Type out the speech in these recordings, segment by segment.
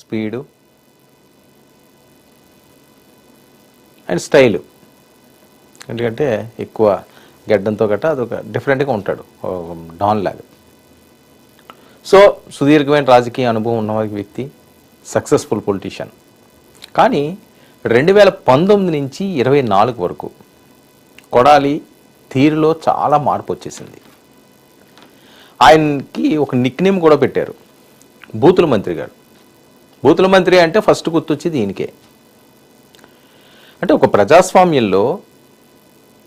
Speed and style. ఎందుకంటే ఎక్కువ గడ్డంతో గట్ట అదొక డిఫరెంట్గా ఉంటాడు డాన్ లాగా. సో సుదీర్ఘమైన రాజకీయ అనుభవం ఉన్న వ్యక్తి, సక్సెస్ఫుల్ పొలిటీషియన్. కానీ 2019 నుంచి 24 వరకు కొడాలి తీరులో చాలా మార్పు వచ్చేసింది. ఆయనకి ఒక నిక్నేమ్ కూడా పెట్టారు, బూతుల మంత్రి గారు. బూతుల మంత్రి అంటే ఫస్ట్ గుర్తొచ్చేది ఈయనకే. అంటే ఒక ప్రజాస్వామ్యంలో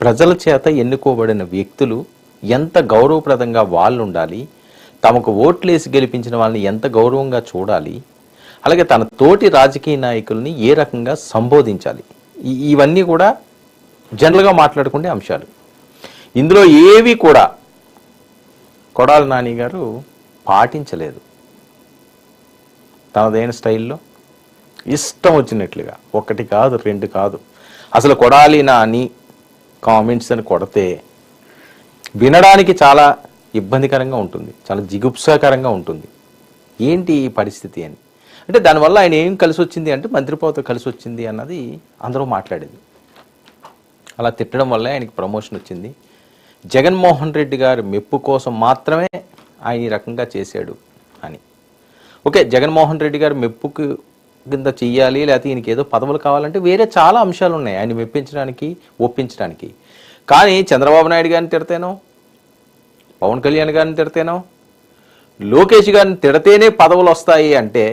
ప్రజల చేత ఎన్నుకోబడిన వ్యక్తులు ఎంత గౌరవప్రదంగా వాళ్ళు ఉండాలి, తమకు ఓట్లేసి గెలిపించిన వాళ్ళని ఎంత గౌరవంగా చూడాలి, అలాగే తన తోటి రాజకీయ నాయకుల్ని ఏ రకంగా సంబోధించాలి, ఇవన్నీ కూడా జనరల్గా మాట్లాడుకునే అంశాలు. ఇందులో ఏవి కూడా కొడాలి నాని గారు పాటించలేదు. తనదైన స్టైల్లో ఇష్టం వచ్చినట్లుగా, ఒకటి కాదు రెండు కాదు, అసలు కొడాలి నాని కామెంట్స్ అని కొడితే వినడానికి చాలా ఇబ్బందికరంగా ఉంటుంది, చాలా జిగుప్సాకరంగా ఉంటుంది. ఏంటి ఈ పరిస్థితి అని. అంటే దానివల్ల ఆయన ఏం కలిసి వచ్చింది అంటే మంత్రి పదవి కలిసి వచ్చింది అన్నది అందరూ మాట్లాడేది. అలా తిట్టడం వల్ల ఆయనకి ప్రమోషన్ వచ్చింది. జగన్మోహన్ రెడ్డి గారి మెప్పు కోసం మాత్రమే ఆయన ఈ రకంగా చేశాడు అని. ఓకే, జగన్మోహన్ రెడ్డి గారు మెప్పుకు కింద చెయ్యాలి, లేకపోతే ఈయనకి ఏదో పదవులు కావాలంటే వేరే చాలా అంశాలు ఉన్నాయి ఆయన మెప్పించడానికి, ఒప్పించడానికి. కానీ చంద్రబాబు నాయుడు గారిని తిడతేనో, పవన్ కళ్యాణ్ గారిని తిడతేనో, లోకేష్ గారిని తిడితేనే పదవులు వస్తాయి అంటే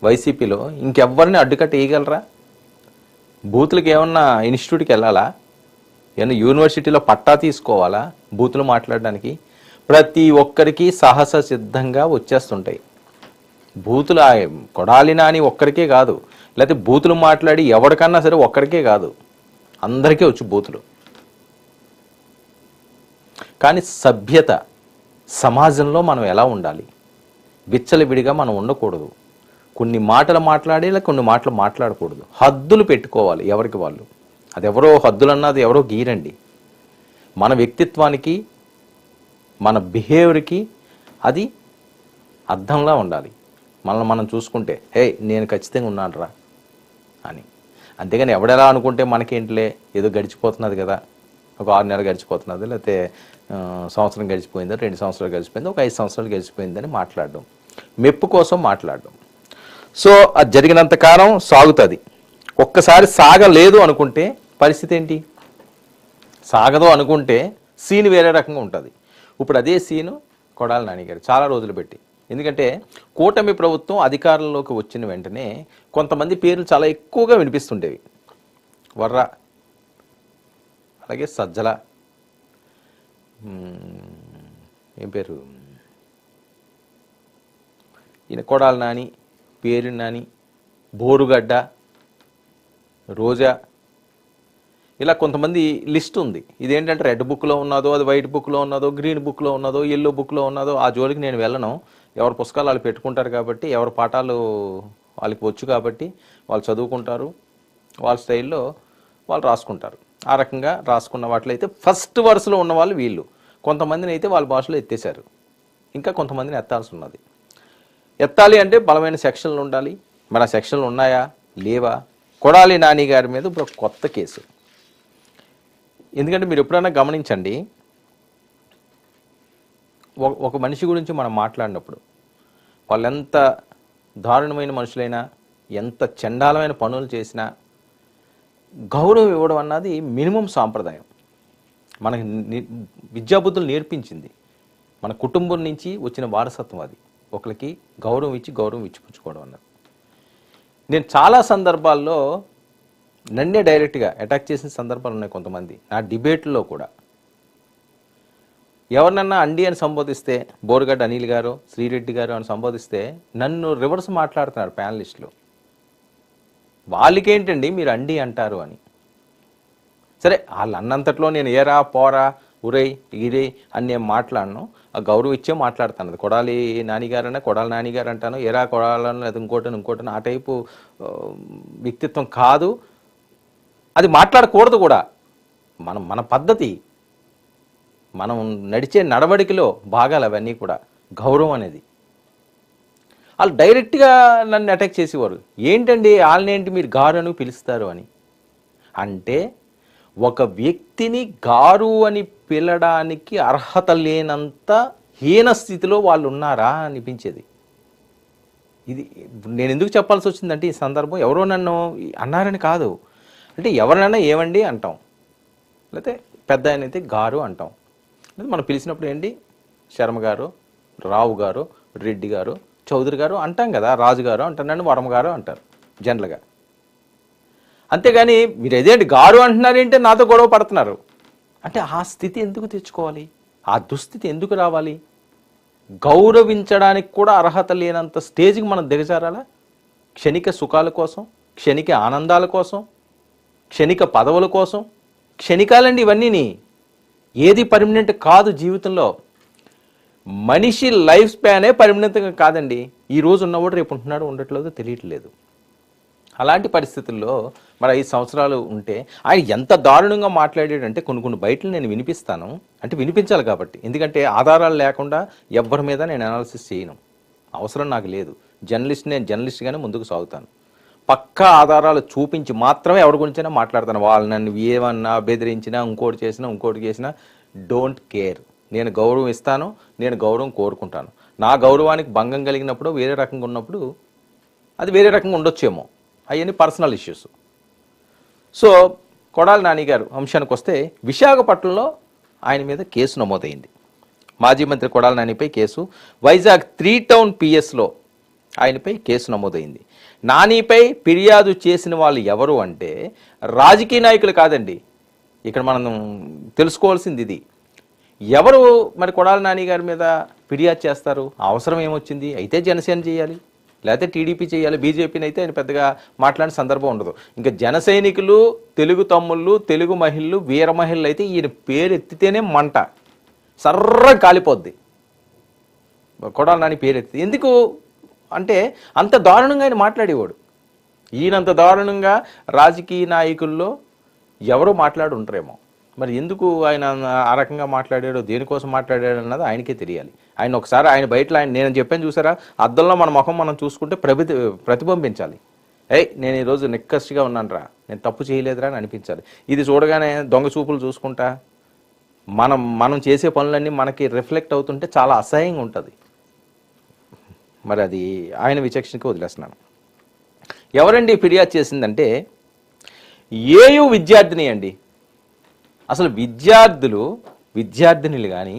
వైసీపీలో ఇంకెవ్వరిని అడ్డుకట్ట వేయగలరా? బూతులకి ఏమన్నా ఇన్స్టిట్యూట్కి వెళ్ళాలా, ఏమన్నా యూనివర్సిటీలో పట్టా తీసుకోవాలా బూతులు మాట్లాడడానికి? ప్రతి ఒక్కరికి సాహస సిద్ధంగా వచ్చేస్తుంటాయి బూతులు. కొడాలి నాని ఒక్కరికే కాదు, లేకపోతే బూతులు మాట్లాడి ఎవరికన్నా సరే ఒక్కరికే కాదు, అందరికీ వచ్చు బూతులు. కానీ సభ్యత సమాజంలో మనం ఎలా ఉండాలి? విచ్చలవిడిగా మనం ఉండకూడదు. కొన్ని మాటలు మాట్లాడి, లేక కొన్ని మాటలు మాట్లాడకూడదు. హద్దులు పెట్టుకోవాలి ఎవరికి వాళ్ళు. అది ఎవరో హద్దులు అన్నది ఎవరో గీరండి. మన వ్యక్తిత్వానికి, మన బిహేవియర్కి అది అర్థంలా ఉండాలి. మనల్ని మనం చూసుకుంటే హే నేను ఖచ్చితంగా ఉన్నాను రా అని. అంతేగాని ఎవడెలా అనుకుంటే మనకేంటిలే ఏదో గడిచిపోతున్నది కదా, ఒక 6 నెలలు గడిచిపోతున్నది, లేకపోతే సంవత్సరం గడిచిపోయిందో, 2 సంవత్సరాలు గడిచిపోయిందో, ఒక 5 సంవత్సరాలు గడిచిపోయిందని మాట్లాడడం, మెప్పు కోసం మాట్లాడడం. సో అది జరిగినంత కాలం సాగుతుంది. ఒక్కసారి సాగలేదు అనుకుంటే పరిస్థితి ఏంటి? సాగదు అనుకుంటే సీన్ వేరే రకంగా ఉంటుంది. ఇప్పుడు అదే సీను కొడాలి నాని గారు చాలా రోజులు పెట్టి. ఎందుకంటే కూటమి ప్రభుత్వం అధికారంలోకి వచ్చిన వెంటనే కొంతమంది పేర్లు చాలా ఎక్కువగా వినిపిస్తుండేవి. వర్ర, అలాగే సజ్జల, ఏం పేరు ఈయన కొడాలి నాని, పేరు నాని, బోరుగడ్డ, రోజా, ఇలా కొంతమంది లిస్ట్ ఉంది. ఇదేంటంటే రెడ్ బుక్లో ఉన్నదో, అది వైట్ బుక్లో ఉన్నదో, గ్రీన్ బుక్లో ఉన్నదో, ఎల్లో బుక్లో ఉన్నదో, ఆ జోలికి నేను వెళ్ళను. ఎవరి పుస్తకాలు వాళ్ళు పెట్టుకుంటారు కాబట్టి, ఎవరి పాఠాలు వాళ్ళకి వచ్చు కాబట్టి వాళ్ళు చదువుకుంటారు, వాళ్ళ స్టైల్లో వాళ్ళు రాసుకుంటారు. ఆ రకంగా రాసుకున్న వాటిలో అయితే ఫస్ట్ వరుసలో ఉన్న వాళ్ళు వీళ్ళు. కొంతమందిని అయితే వాళ్ళ భాషలో ఎత్తేశారు, ఇంకా కొంతమందిని ఎత్తాల్సి ఉన్నది. ఎత్తాలి అంటే బలమైన సెక్షన్లు ఉండాలి. మరి ఆ సెక్షన్లు ఉన్నాయా లేవా? కొడాలి నాని గారి మీద ఇప్పుడు కొత్త కేసు. ఎందుకంటే మీరు ఎప్పుడైనా గమనించండి, ఒక మనిషి గురించి మనం మాట్లాడినప్పుడు వాళ్ళు ఎంత దారుణమైన మనుషులైనా, ఎంత చండాలమైన పనులు చేసినా గౌరవం ఇవ్వడం అన్నది మినిమం సాంప్రదాయం. మనకి విద్యాబుద్ధులు నేర్పించింది, మన కుటుంబం నుంచి వచ్చిన వారసత్వం అది. ఒకరికి గౌరవం ఇచ్చిపుచ్చుకోవడం అన్నది. నేను చాలా సందర్భాల్లో నన్నే డైరెక్ట్గా అటాక్ చేసిన సందర్భాలు ఉన్నాయి. కొంతమంది నా డిబేట్లో కూడా ఎవరినన్నా అండి అని సంబోధిస్తే, బోరుగడ్డ అనిల్ గారు, శ్రీరెడ్డి గారు అని సంబోధిస్తే నన్ను రివర్స్ మాట్లాడుతున్నారు ప్యానలిస్టులు. వాళ్ళకేంటండి మీరు అండి అంటారు అని. సరే వాళ్ళు అన్నంతట్లో నేను ఏరా పోరా ఉరై ఇరే అని నేను మాట్లాడను, ఆ గౌరవం ఇచ్చే మాట్లాడతాను. అది కొడాలి నానిగారన్నా కొడాలి నానిగారు అంటాను, ఎరా కొడాలను లేదా ఇంకోటను ఆ టైపు వ్యక్తిత్వం కాదు. అది మాట్లాడకూడదు కూడా. మన పద్ధతి, మనం నడిచే నడవడికలో భాగాలు అవన్నీ కూడా. గౌరవం అనేది వాళ్ళు డైరెక్ట్గా నన్ను అటాక్ చేసేవారు. ఏంటండి వాళ్ళని ఏంటి మీరు గారు అని పిలుస్తారు అని. అంటే ఒక వ్యక్తిని గారు అని పిలడానికి అర్హత లేనంత హీన స్థితిలో వాళ్ళు ఉన్నారా అనిపించేది. ఇది నేను ఎందుకు చెప్పాల్సి వచ్చిందంటే ఈ సందర్భం ఎవరో నన్ను అన్నారని కాదు, అంటే ఎవరినైనా ఏమండి అంటాం, లేకపోతే పెద్ద ఆయన అయితే గారు అంటాం, లేదా మనం పిలిచినప్పుడు ఏంటి శర్మ గారు, రావు గారు, రెడ్డి గారు, చౌదరి గారు అంటాం కదా, రాజు గారు అంటున్నాను, వర్మ గారు అంటారు జనరల్గా. అంతేగాని మీరు ఏదేంటి గారు అంటున్నారేంటే నాతో గొడవ పడుతున్నారు అంటే ఆ స్థితి ఎందుకు తెచ్చుకోవాలి, ఆ దుస్థితి ఎందుకు రావాలి? గౌరవించడానికి కూడా అర్హత లేనంత స్టేజ్కి మనం దిగజారాలా? క్షణిక సుఖాల కోసం, క్షణిక ఆనందాల కోసం, క్షణిక పదవుల కోసం. క్షణికాలండి ఇవన్నీని, ఏది పర్మనెంట్ కాదు జీవితంలో. మనిషి లైఫ్ స్పానే పర్మనెంట్గా కాదండి. ఈ రోజు ఉన్నవాడు రేపు ఉంటున్నాడు ఉండట్లేదో తెలియట్లేదు. అలాంటి పరిస్థితుల్లో మరి 5 సంవత్సరాలు ఉంటే ఆయన ఎంత దారుణంగా మాట్లాడాడంటే కొన్ని బయటలు నేను వినిపిస్తాను, అంటే వినిపించాలి కాబట్టి. ఎందుకంటే ఆధారాలు లేకుండా ఎవ్వరి మీద నేను అనాలిసిస్ చేయను, అవసరం నాకు లేదు. నేను జర్నలిస్ట్గానే ముందుకు సాగుతాను. పక్కా ఆధారాలు చూపించి మాత్రమే ఎవరి గురించైనా మాట్లాడతాను. వాళ్ళు నన్ను ఏమన్నా బెదిరించినా, ఇంకోటి చేసినా డోంట్ కేర్. నేను గౌరవం ఇస్తాను, నేను గౌరవం కోరుకుంటాను. నా గౌరవానికి భంగం కలిగినప్పుడు, వేరే రకంగా ఉన్నప్పుడు అది వేరే రకంగా ఉండొచ్చేమో, అవన్నీ personal issues. So Kodali Nani గారు అంశానికి వస్తే, విశాఖపట్నంలో ఆయన మీద కేసు నమోదైంది. మాజీ మంత్రి కొడాలి నానిపై కేసు. వైజాగ్ 3 టౌన్ పిఎస్లో ఆయనపై కేసు నమోదైంది. నానిపై ఫిర్యాదు చేసిన వాళ్ళు ఎవరు అంటే రాజకీయ నాయకులు కాదండి. ఇక్కడ మనం తెలుసుకోవాల్సింది ఇది. ఎవరు మరి కొడాలి నాని గారి మీద ఫిర్యాదు చేస్తారు? అవసరం ఏమొచ్చింది? అయితే జనసేన చేయాలి, లేకపోతే టీడీపీ చేయాలి. బీజేపీని అయితే ఆయన పెద్దగా మాట్లాడిన సందర్భం ఉండదు. ఇంకా జన సైనికులు, తెలుగు తమ్ముళ్ళు, తెలుగు మహిళలు, వీర మహిళలు అయితే ఈయన పేరు ఎత్తితేనే మంట సర్ర కాలిపోద్ది. కొడాలి నాని పేరు ఎత్తి ఎందుకు అంటే అంత దారుణంగా ఆయన మాట్లాడేవాడు. ఈయనంత దారుణంగా రాజకీయ నాయకుల్లో ఎవరో మాట్లాడి ఉంటారేమో. మరి ఎందుకు ఆయన ఆ రకంగా మాట్లాడాడో, దేనికోసం మాట్లాడాడు అన్నది ఆయనకే తెలియాలి. ఆయన ఒకసారి ఆయన బయటలో నేను చెప్పాను చూసారా, అద్దంలో మన ముఖం మనం చూసుకుంటే ప్రతిబింబించాలి. నేను ఈరోజు నిక్కస్గా ఉన్నాను రా, నేను తప్పు చేయలేదురా అని అనిపించాలి. ఇది చూడగానే దొంగ చూపులు చూసుకుంటా మనం చేసే పనులన్నీ మనకి రిఫ్లెక్ట్ అవుతుంటే చాలా అసహ్యంగా ఉంటుంది. మరి అది ఆయన విచక్షణకి వదిలేస్తున్నాను. ఎవరండి ఫిర్యాదు చేసిందంటే ఏయు విద్యార్థిని అండి. అసలు విద్యార్థినులు కానీ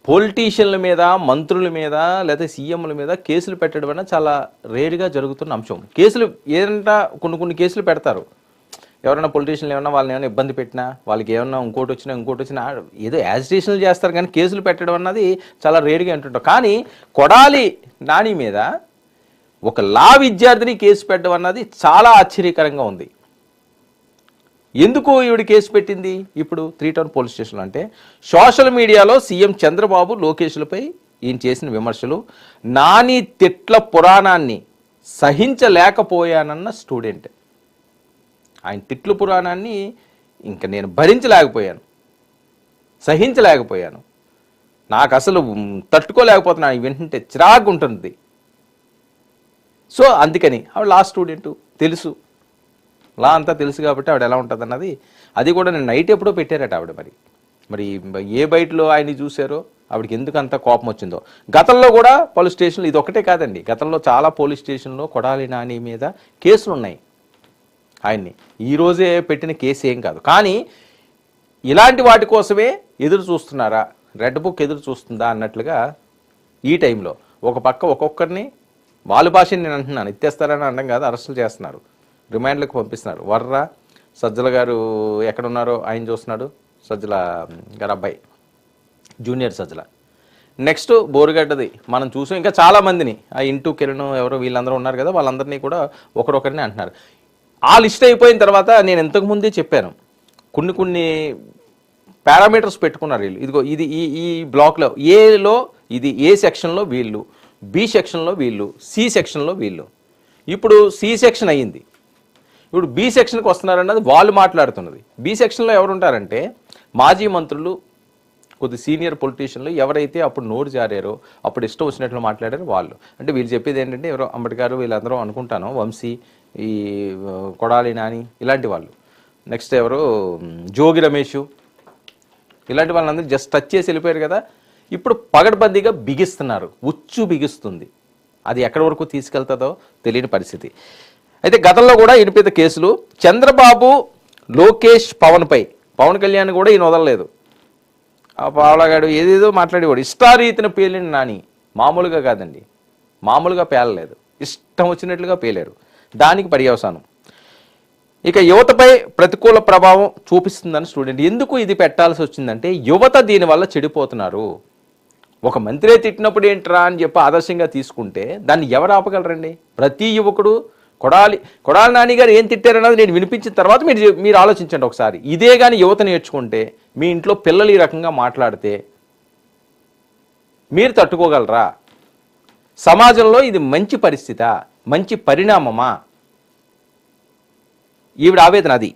పొలిటీషియన్ల మీద, మంత్రుల మీద, లేదా సీఎంల మీద కేసులు పెట్టడం వల్ల చాలా రేరుగా జరుగుతున్న అంశం. కేసులు ఏదంటే కొన్ని కేసులు పెడతారు. ఎవరైనా పొలిటీషియన్లు ఏమన్నా వాళ్ళని ఏమైనా ఇబ్బంది పెట్టినా, వాళ్ళకి ఏమన్నా ఇంకోటి వచ్చినా ఏదో యాజిటేషన్లు చేస్తారు, కానీ కేసులు పెట్టడం అన్నది చాలా రేరుగా అంటుంటాం. కానీ కొడాలి నాని మీద ఒక లా విద్యార్థిని కేసు పెట్టడం అన్నది చాలా ఆశ్చర్యకరంగా ఉంది. ఎందుకు ఈవిడ కేసు పెట్టింది ఇప్పుడు 3 టౌన్ పోలీస్ స్టేషన్లో అంటే, సోషల్ మీడియాలో సీఎం చంద్రబాబు, లోకేష్లపై ఈయన చేసిన విమర్శలు, నాని తిట్ల పురాణాన్ని సహించలేకపోయానన్న స్టూడెంట్. ఆయన తిట్లు పురాణాన్ని ఇంకా నేను భరించలేకపోయాను, సహించలేకపోయాను, నాకు అసలు తట్టుకోలేకపోతున్నాను, వింటుంటే చిరాకు ఉంటుంది. సో అందుకని ఆవిడ లా స్టూడెంట్, తెలుసు లా అంతా తెలుసు కాబట్టి ఆవిడ ఎలా ఉంటుంది అన్నది. అది కూడా నేను నైట్ ఎప్పుడో పెట్టారట ఆవిడ. మరి ఏ బయటలో ఆయన్ని చూశారో ఆవిడకి ఎందుకు అంత కోపం వచ్చిందో. గతంలో కూడా పలు స్టేషన్లు, ఇది ఒకటే కాదండి, గతంలో చాలా పోలీస్ స్టేషన్లో కొడాలి నాని మీద కేసులు ఉన్నాయి. ఆయన్ని ఈరోజే పెట్టిన కేసు ఏం కాదు. కానీ ఇలాంటి వాటి కోసమే ఎదురు చూస్తున్నారా, రెడ్ బుక్ ఎదురు చూస్తుందా అన్నట్లుగా ఈ టైంలో ఒక పక్క ఒక్కొక్కరిని వాళ్ళ భాషని నేను అంటున్నాను, ఎత్తేస్తారని అనడం కాదు, అరెస్టులు చేస్తున్నారు, రిమాండ్లకు పంపిస్తున్నారు. వర్రా సజ్జల గారు ఎక్కడున్నారో ఆయన చూస్తున్నాడు, సజ్జల గారు అబ్బాయి జూనియర్ సజ్జల. నెక్స్ట్ బోరుగడ్డది మనం చూసాం, ఇంకా చాలామందిని ఆ ఇంటూ కిరణ్ ఎవరో వీళ్ళందరూ ఉన్నారు కదా, వాళ్ళందరినీ కూడా ఒకరొకరిని అంటున్నారు. ఆ లిస్ట్ అయిపోయిన తర్వాత నేను ఇంతకుముందే చెప్పాను, కొన్ని పారామీటర్స్ పెట్టుకున్నారు వీళ్ళు. ఇదిగో ఇది ఈ బ్లాక్లో ఏలో ఇది ఏ సెక్షన్లో వీళ్ళు, బి సెక్షన్లో వీళ్ళు, సి సెక్షన్లో వీళ్ళు. ఇప్పుడు సి సెక్షన్ అయ్యింది, ఇప్పుడు బి సెక్షన్కి వస్తున్నారన్నది వాళ్ళు మాట్లాడుతున్నది. బి సెక్షన్లో ఎవరు ఉంటారంటే మాజీ మంత్రులు, కొద్ది సీనియర్ పొలిటీషియన్లు ఎవరైతే అప్పుడు నోరు జారారో, అప్పుడు ఇష్టం వచ్చినట్లు మాట్లాడారో వాళ్ళు. అంటే వీళ్ళు చెప్పేది ఏంటంటే ఎవరో అంబేద్కర్ వీళ్ళందరూ అనుకుంటాను, వంశీ, ఈ కొడాలి నాని ఇలాంటి వాళ్ళు, నెక్స్ట్ ఎవరు జోగి రమేష్, ఇలాంటి వాళ్ళందరూ జస్ట్ టచ్ చేసి వెళ్ళిపోయారు కదా. ఇప్పుడు పగడ్బందీగా బిగిస్తున్నారు, ఉచ్చు బిగిస్తుంది. అది ఎక్కడి వరకు తీసుకెళ్తుందో తెలియని పరిస్థితి. అయితే గతంలో కూడా వినిపిత కేసులు చంద్రబాబు, లోకేష్, పవన్ కళ్యాణ్ కూడా ఈయన వదలలేదు. ఆ పావలగాడు ఏదేదో మాట్లాడేవాడు, ఇష్టారీతిన పేలిన నాని, మామూలుగా కాదండి, మామూలుగా పేలలేదు, ఇష్టం వచ్చినట్లుగా పేలారు. దానికి పర్యవసానం. ఇక యువతపై ప్రతికూల ప్రభావం చూపిస్తుందని స్టూడెంట్. ఎందుకు ఇది పెట్టాల్సి వచ్చిందంటే యువత దీనివల్ల చెడిపోతున్నారు. ఒక మంత్రే తిట్టినప్పుడు ఏంట్రా అని చెప్పి ఆదర్శంగా తీసుకుంటే దాన్ని ఎవరు ఆపగలరండి? ప్రతి యువకుడు కొడాలి నాని గారు ఏం తిట్టారన్నది నేను వినిపించిన తర్వాత మీరు ఆలోచించండి ఒకసారి. ఇదే కానీ యువత నేర్చుకుంటే, మీ ఇంట్లో పిల్లలు ఈ రకంగా మాట్లాడితే మీరు తట్టుకోగలరా? సమాజంలో ఇది మంచి పరిస్థితా, మంచి పరిణామమా? ఈవిడ ఆవేదన అది.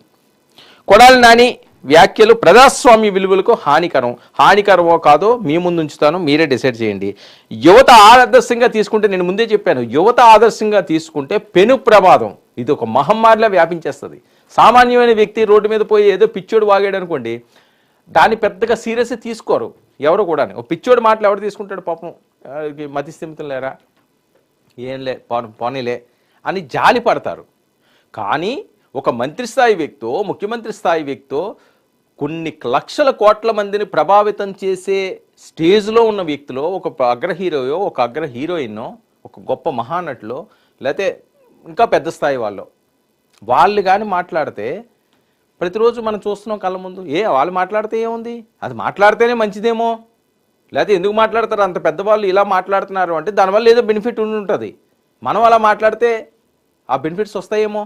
కొడాలి నాని వ్యాఖ్యలు ప్రజాస్వామ్య విలువలకు హానికరమో కాదో మీ ముందు ఉంచుతాను, మీరే డిసైడ్ చేయండి. యువత ఆదర్శంగా తీసుకుంటే, నేను ముందే చెప్పాను, యువత ఆదర్శంగా తీసుకుంటే పెను ప్రమాదం, ఇది ఒక మహమ్మారిలా వ్యాపించేస్తుంది. సామాన్యమైన వ్యక్తి రోడ్డు మీద పోయి ఏదో పిచ్చోడు వాగాడు అనుకోండి, దాన్ని పెద్దగా సీరియస్గా తీసుకోరు ఎవరు కూడా. ఒక పిచ్చోడు మాటలు ఎవరు తీసుకుంటాడు? పాపం మతిస్థిమితం లేరా, ఏంలే పోనీలే అని జాలి పడతారు. కానీ ఒక మంత్రి స్థాయి వ్యక్తో, ముఖ్యమంత్రి స్థాయి వ్యక్తో, కొన్ని లక్షల కోట్ల మందిని ప్రభావితం చేసే స్టేజ్లో ఉన్న వ్యక్తిలో, ఒక అగ్ర హీరోయో, ఒక అగ్ర హీరోయిన్నో, ఒక గొప్ప మహానటులో, లేకపోతే ఇంకా పెద్ద స్థాయి వాళ్ళు కానీ మాట్లాడితే ప్రతిరోజు మనం చూస్తున్నాం కళ్ళ ముందు. వాళ్ళు మాట్లాడితే ఏముంది, అది మాట్లాడితేనే మంచిదేమో, లేకపోతే ఎందుకు మాట్లాడతారు అంత పెద్దవాళ్ళు ఇలా మాట్లాడుతున్నారు అంటే దానివల్ల ఏదో బెనిఫిట్ ఉంటుంది, మనం అలా మాట్లాడితే ఆ బెనిఫిట్స్ వస్తాయేమో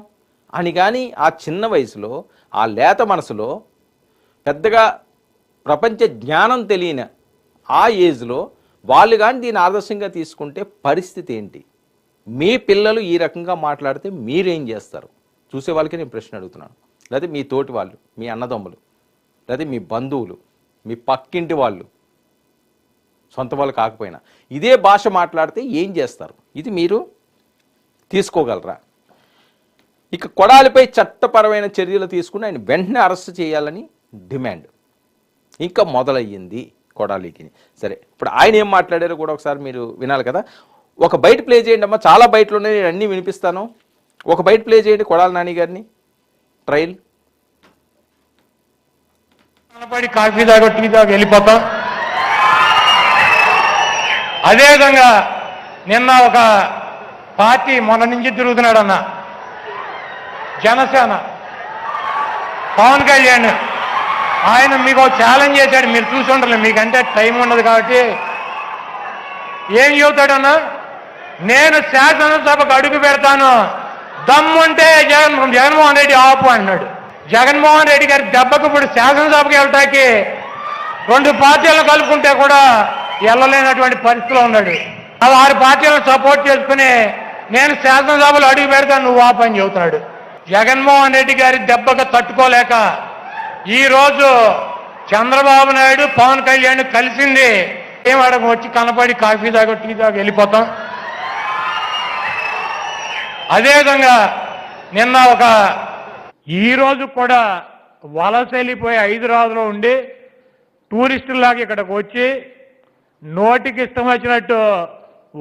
అని. కానీ ఆ చిన్న వయసులో, ఆ లేత మనసులో, పెద్దగా ప్రపంచ జ్ఞానం తెలియని ఆ ఏజ్లో వాళ్ళు కానీ దీన్ని ఆదర్శంగా తీసుకుంటే పరిస్థితి ఏంటి? మీ పిల్లలు ఈ రకంగా మాట్లాడితే మీరేం చేస్తారు? చూసే వాళ్ళకి నేను ప్రశ్న అడుగుతున్నాను. లేదా మీ తోటి వాళ్ళు, మీ అన్నదమ్ములు, లేదా మీ బంధువులు, మీ పక్కింటి వాళ్ళు, సొంత వాళ్ళు కాకపోయినా ఇదే భాష మాట్లాడితే ఏం చేస్తారు? ఇది మీరు తీసుకోగలరా? ఇక కొడాలిపై చట్టపరమైన చర్యలు తీసుకుని ఆయన వెంటనే అరెస్ట్ చేయాలని డిమాండ్ ఇంకా మొదలయ్యింది కొడాలికి. సరే, ఇప్పుడు ఆయన ఏం మాట్లాడారో కూడా ఒకసారి మీరు వినాలి కదా. ఒక బయట ప్లే చేయండి అమ్మా, చాలా బయటలు ఉన్నాయి, నేను అన్నీ వినిపిస్తాను. ఒక బయట ప్లే చేయండి కొడాలి నాని గారిని. ట్రయల్. కాఫీ దాకా టీ దాకా వెళ్ళిపోతాం. అదేవిధంగా నిన్న ఒక పార్టీ మొన్న నుంచి తిరుగుతున్నాడు అన్న, జనసేన, పవన్ కళ్యాణ్. ఆయన మీకు ఛాలెంజ్ చేశాడు, మీరు చూసి ఉండరు, మీకంటే టైం ఉండదు కాబట్టి. ఏం చెబుతాడన్నా, నేను శాసనసభకు అడుగు పెడతాను, దమ్ముంటే జగన్మోహన్ రెడ్డి ఆపు అన్నాడు. జగన్మోహన్ రెడ్డి గారి దెబ్బకు ఇప్పుడు శాసనసభకి వెళ్ళటానికి 2 పార్టీలను కలుపుకుంటే కూడా వెళ్ళలేనటువంటి పరిస్థితిలో ఉన్నాడు. ఆ 6 పార్టీలను సపోర్ట్ చేసుకుని నేను శాసనసభలో అడుగు పెడతాను, నువ్వు ఆపు అని చెబుతున్నాడు. జగన్మోహన్ రెడ్డి గారి దెబ్బకు తట్టుకోలేక ఈరోజు చంద్రబాబు నాయుడు, పవన్ కళ్యాణ్ కలిసింది ఏం అడగ వచ్చి కనపడి కాఫీ దాకా టీ దాకా వెళ్ళిపోతాం. అదేవిధంగా నిన్న ఈరోజు కూడా వలస వెళ్ళిపోయి హైదరాబాద్లో ఉండి టూరిస్టులాగా ఇక్కడికి వచ్చి నోటికి ఇష్టం వచ్చినట్టు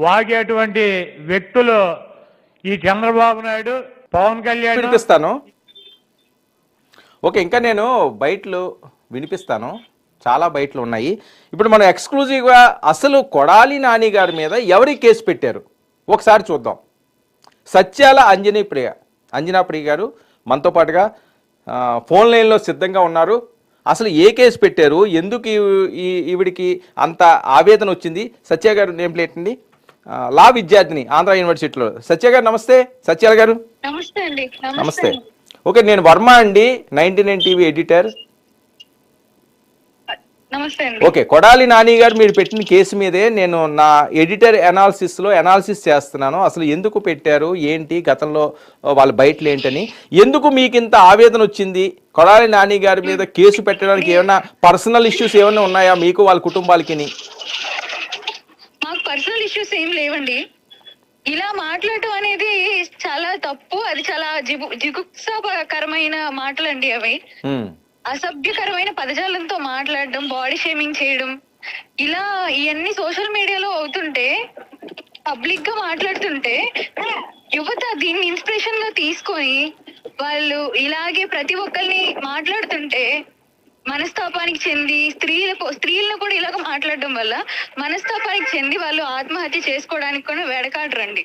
వాగేటువంటి వ్యక్తులు ఈ చంద్రబాబు నాయుడు, పవన్ కళ్యాణ్. వినిపిస్తాను. ఓకే, ఇంకా నేను బయటలు వినిపిస్తాను, చాలా బయటలు ఉన్నాయి. ఇప్పుడు మనం ఎక్స్క్లూజివ్గా అసలు కొడాలి నాని గారి మీద ఎవరి కేసు పెట్టారు ఒకసారి చూద్దాం. సత్యాల అంజనా ప్రియ గారు మనతో పాటుగా ఫోన్ లైన్లో సిద్ధంగా ఉన్నారు. అసలు ఏ కేసు పెట్టారు, ఎందుకు ఈవిడికి అంత ఆవేదన వచ్చింది? సత్య గారు నేమ్ ప్లేట్ అండి, లా విద్యార్థిని, ఆంధ్ర యూనివర్సిటీలో. సత్య గారు నమస్తే. సత్యాల గారు నమస్తే. ఓకే, నేను వర్మ అండి, 99 టీవీ ఎడిటర్. నమస్తే అండి. ఓకే, కొడాలి నాని గారు మీరు పెట్టిన కేసు మీదే నేను నా ఎడిటర్ అనాలిసిస్ చేస్తున్నాను. అసలు ఎందుకు పెట్టారు, ఏంటి గతంలో వాళ్ళ బయటలు ఏంటని, ఎందుకు మీకు ఇంత ఆవేదన వచ్చింది? కొడాలి నాని గారి మీద కేసు పెట్టడానికి ఏమైనా పర్సనల్ ఇష్యూస్ ఏమైనా ఉన్నాయా మీకు వాళ్ళ కుటుంబాలకి? మాకు పర్సనల్ ఇష్యూస్ ఏం లేవండి. ఇలా మాట్లాడటం అనేది చాలా తప్పు. అది చాలా జిగుప్సాకరమైన మాటలండి అవి. అసభ్యకరమైన పదజాలంతో మాట్లాడడం, బాడీ షేమింగ్ చేయడం, ఇలా ఇవన్నీ సోషల్ మీడియాలో అవుతుంటే, పబ్లిక్ గా మాట్లాడుతుంటే యువత దీన్ని ఇన్స్పిరేషన్ గా తీసుకొని వాళ్ళు ఇలాగే ప్రతి ఒక్కరిని మాట్లాడుతుంటే మనస్తాపానికి చెంది స్త్రీలను కూడా ఇలాగ మాట్లాడడం వల్ల మనస్తాపానికి చెంది వాళ్ళు ఆత్మహత్య చేసుకోవడానికి కూడా వెడకాడరండి.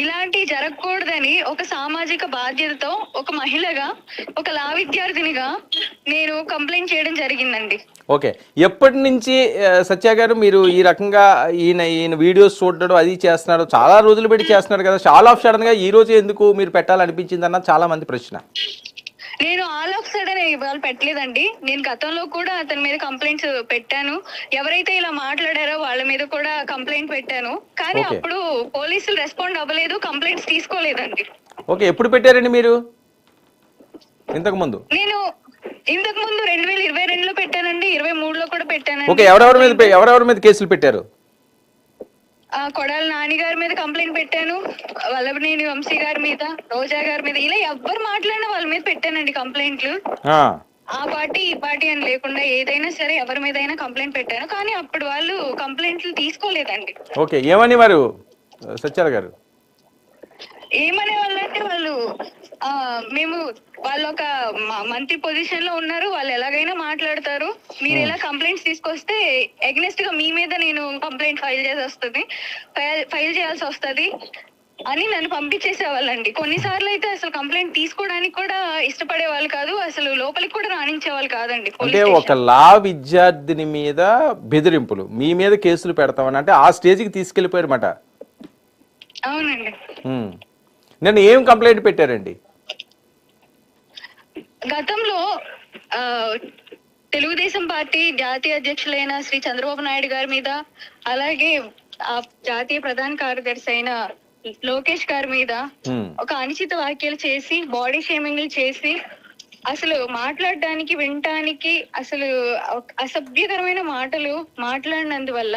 ఇలాంటివి జరగకూడదని ఒక సామాజిక బాధ్యతతో ఒక మహిళగా, ఒక లా విద్యార్థినిగా నేను కంప్లైంట్ చేయడం జరిగిందండి. ఓకే, ఎప్పటి నుంచి సత్య గారు మీరు ఈ రకంగా ఈయన వీడియోస్ చూడడం అది చేస్తున్నారు? చాలా రోజులు పెట్టి చేస్తున్నారు కదా, చాలా ఆఫ్ సడన్ గా ఈ రోజు ఎందుకు మీరు పెట్టాలనిపించింది అన్న చాలా మంది ప్రశ్న. నేను ఆల్ ఆఫ్ సడన్ ఇవాళ పెట్టలేదండి. నేను గతంలో కూడా అతని మీద కంప్లైంట్స్ పెట్టాను. ఎవరైతే ఇలా మాట్లాడారో వాళ్ళ మీద కూడా కంప్లైంట్ పెట్టాను. కానీ అప్పుడు పోలీసులు రెస్పాండ్ అవ్వలేదు, కంప్లైంట్స్ తీసుకోలేదండి. ఓకే, ఎప్పుడు పెట్టారండి మీరు? ఇంతకు ముందు నేను ఇంతకు ముందు 2022లో పెట్టానండి, 23లో కూడా పెట్టానండి. ఓకే, ఎవరెవరి మీద కేసులు పెట్టారు? కొడాలి నాని గారి మీద కంప్లైంట్ పెట్టాను, వల్లభనేని వంశీ గారి మీద, రోజా గారి మీద, ఇలా ఎవ్వరు మాట్లాడినా వాళ్ళ మీద పెట్టానండి కంప్లైంట్లు. ఆ పార్టీ ఈ పార్టీ అని లేకుండా ఏదైనా సరే ఎవరి మీద అయినా కంప్లైంట్ పెట్టాను. కానీ అప్పుడు వాళ్ళు కంప్లైంట్లు తీసుకోలేదండి. ఓకే, ఏమని వారు సత్యాల గారు? ఏమనే వాళ్ళంటే వాళ్ళు మేము వాళ్ళు ఒక మంత్రి పొజిషన్ లో ఉన్నారు, వాళ్ళు ఎలాగైనా మాట్లాడతారు, మీరు ఇలా కంప్లైంట్స్ తీసుకొస్తే ఎగ్నెస్ట్ గా మీ మీద నేను కంప్లైంట్ ఫైల్ చేయాల్సి వస్తుంది అని నన్ను పంపించేసేవాళ్ళండి. కొన్నిసార్లు అయితే అసలు కంప్లైంట్ తీసుకోవడానికి కూడా ఇష్టపడే వాళ్ళు కాదు, అసలు లోపలికి కూడా రాణించే వాళ్ళు కాదండి. అంటే ఒక లా విద్యార్థిని మీద బెదిరింపులు, మీ మీద కేసులు పెడతామని అంటే ఆ స్టేజ్కి తీసుకెళ్లిపోయారన్నమాట. అవునండి. నేను ఏం కంప్లైంట్ పెట్టారండి? గతంలో తెలుగుదేశం పార్టీ జాతీయ అధ్యక్షులైన శ్రీ చంద్రబాబు నాయుడు గారి మీద, అలాగే ఆ జాతీయ ప్రధాన కార్యదర్శి అయిన లోకేష్ గారి మీద ఒక అనుచిత వ్యాఖ్యలు చేసి, బాడీ షేమింగ్లు చేసి, అసలు మాట్లాడడానికి వినటానికి అసలు అసభ్యకరమైన మాటలు మాట్లాడినందువల్ల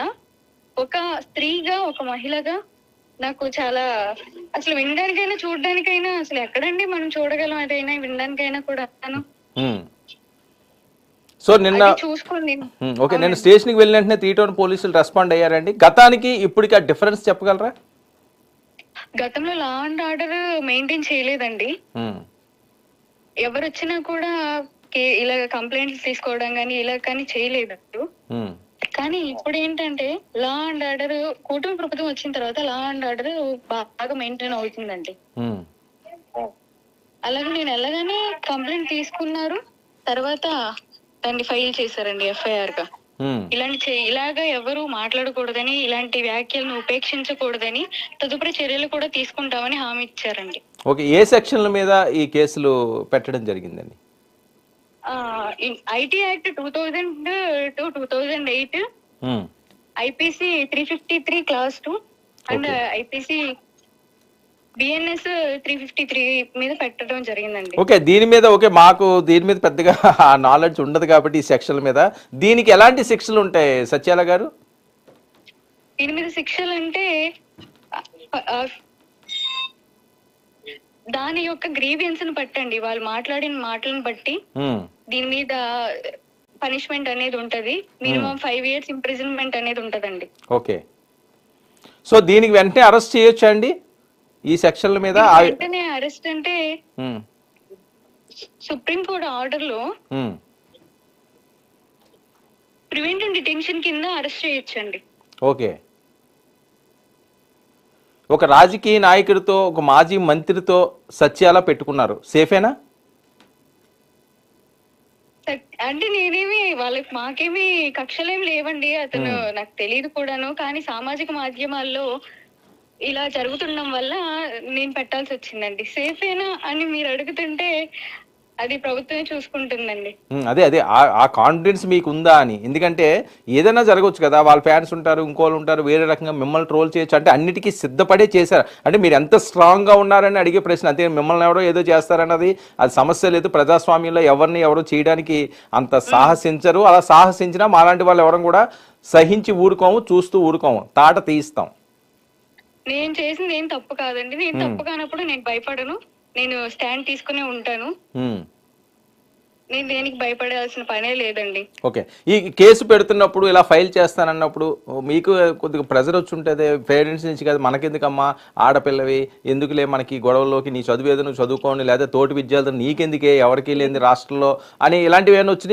ఒక స్త్రీగా, ఒక మహిళగా నాకు చాలా అసలు వినడానికైనా చూడడానికైనా అసలు ఎక్కడండి మనం చూడగలం, అదైనా వినడానికైనా కూడా. సో నిన్న చూసుకోండి. ఓకే, నేను స్టేషన్కి వెళ్ళిన వెంటనే 3 టౌన్ పోలీసులు రెస్పాండ్ అయ్యారండి. గతానికి ఇప్పటికి ఆ డిఫరెన్స్ చెప్పగలరా? గతంలో లా అండ్ ఆర్డర్ మెయింటైన్ చేయలేదండి. ఎవరు వచ్చినా కూడా ఇలా కంప్లైంట్స్ తీసుకోవడం కానీ ఇలా కానీ చేయలేదు. కానీ ఇప్పుడు ఏంటంటే లా అండ్ ఆర్డర్, కూటమి ప్రభుత్వం వచ్చిన తర్వాత లా అండ్ ఆర్డర్ బాగా మెయింటైన్ అవుతుందండి. అలాగే నేను వెళ్ళగానే కంప్లైంట్ తీసుకున్నారు, తర్వాత దాన్ని ఫైల్ చేశారండి ఎఫ్ఐఆర్ గా. ఇలాగా ఎవరు మాట్లాడకూడదని, ఇలాంటి వ్యాఖ్యలను ఉపేక్షించకూడదని తదుపరి చర్యలు కూడా తీసుకుంటామని హామీ ఇచ్చారండి. ఓకే, ఏ సెక్షన్ల మీద ఈ కేసులు పెట్టడం జరిగిందండి? IT act 2000-2008, IPC 353 class 2 and IPC BNS 353 మీద పెట్టడం జరిగిందండి. ఓకే, మాకు దీని మీద పెద్దగా నాలెడ్జ్ ఉండదు కాబట్టి ఈ సెక్షన్ల మీద, దీనికి ఎలాంటి శిక్షలు ఉంటాయి సత్యాల గారు? దీని మీద శిక్షలు అంటే దాని యొక్క గ్రీవియన్స్ ని బట్టండి, వాళ్ళు మాట్లాడిన మాటలను బట్టి దీని మీద పనిష్మెంట్ అనేది ఉంటది. మినిమం 5 years ఇంప్రిజన్మెంట్ అనేది ఉంటదండి. ఓకే, సో దీనికి వెంటనే అరెస్ట్ చేయొచ్చా అండి ఈ సెక్షన్ల మీద? వెంటనే అరెస్ట్ అంటే సుప్రీం కోర్టు ఆర్డర్ లో ప్రివెంటివ్ డిటెన్షన్ కింద అరెస్ట్ చేయొచ్చండి. ఓకే, ఒక రాజకీయ నాయకుడితో, ఒక మాజీ మంత్రితో సత్యాల పెట్టుకున్నారు, సేఫేనా? అంటే నేనేమి మాకేమి కక్షలేమి లేవండి, అతను నాకు తెలియదు కూడాను. కానీ సామాజిక మాధ్యమాల్లో ఇలా జరుగుతుండడం వల్ల నేను పెట్టాల్సి వచ్చిందండి. సేఫేనా అని మీరు అడుగుతుంటే అది ప్రభుత్వమే చూసుకుంటుందండి. అదే అదే ఆ కాన్ఫిడెన్స్ మీకు ఉందా అని. ఎందుకంటే ఏదైనా జరగవచ్చు కదా, వాళ్ళ ఫ్యాన్స్ ఉంటారు, ఇంకోళ్ళు ఉంటారు, వేరే రకంగా మిమ్మల్ని ట్రోల్ చేయొచ్చు. అంటే అన్నిటికీ సిద్ధపడే చేశారు. అంటే మీరు ఎంత స్ట్రాంగ్గా ఉన్నారని అడిగే ప్రశ్న. అంతే, మిమ్మల్ని ఎవరో ఏదో చేస్తారన్నది అది సమస్య లేదు. ప్రజాస్వామ్యంలో ఎవరిని ఎవరు చేయడానికి అంత సాహసించరు. అలా సాహసించినా మాలాంటి వాళ్ళు ఎవరం కూడా సహించి ఊరుకోము, చూస్తూ ఊరుకోము, తాట తీయిస్తాం. నేను చేసింది ఏం తప్పు కాదండి. నేను తప్పు కానప్పుడు నేను భయపడను. నేను స్టాండ్ తీసుకునే ఉంటాను. నేను దేనికి భయపడాల్సిన పనే లేదండి. ఓకే, ఈ కేసు పెడుతున్నప్పుడు ఇలా ఫైల్ చేస్తానన్నప్పుడు మీకు కొద్దిగా ప్రెజర్ వచ్చి ఉంటుంది పేరెంట్స్ నుంచి కదా, మనకెందుకమ్మా ఆడపిల్లవి, ఎందుకులే మనకి గొడవల్లోకి, నీ చదువు ఏదో నువ్వు చదువుకోండి, లేదా తోటి విద్యార్థులు నీకెందుకే, ఎవరికి లేని రాష్ట్రంలో అని ఇలాంటివి ఏమైనా వచ్చినాయి?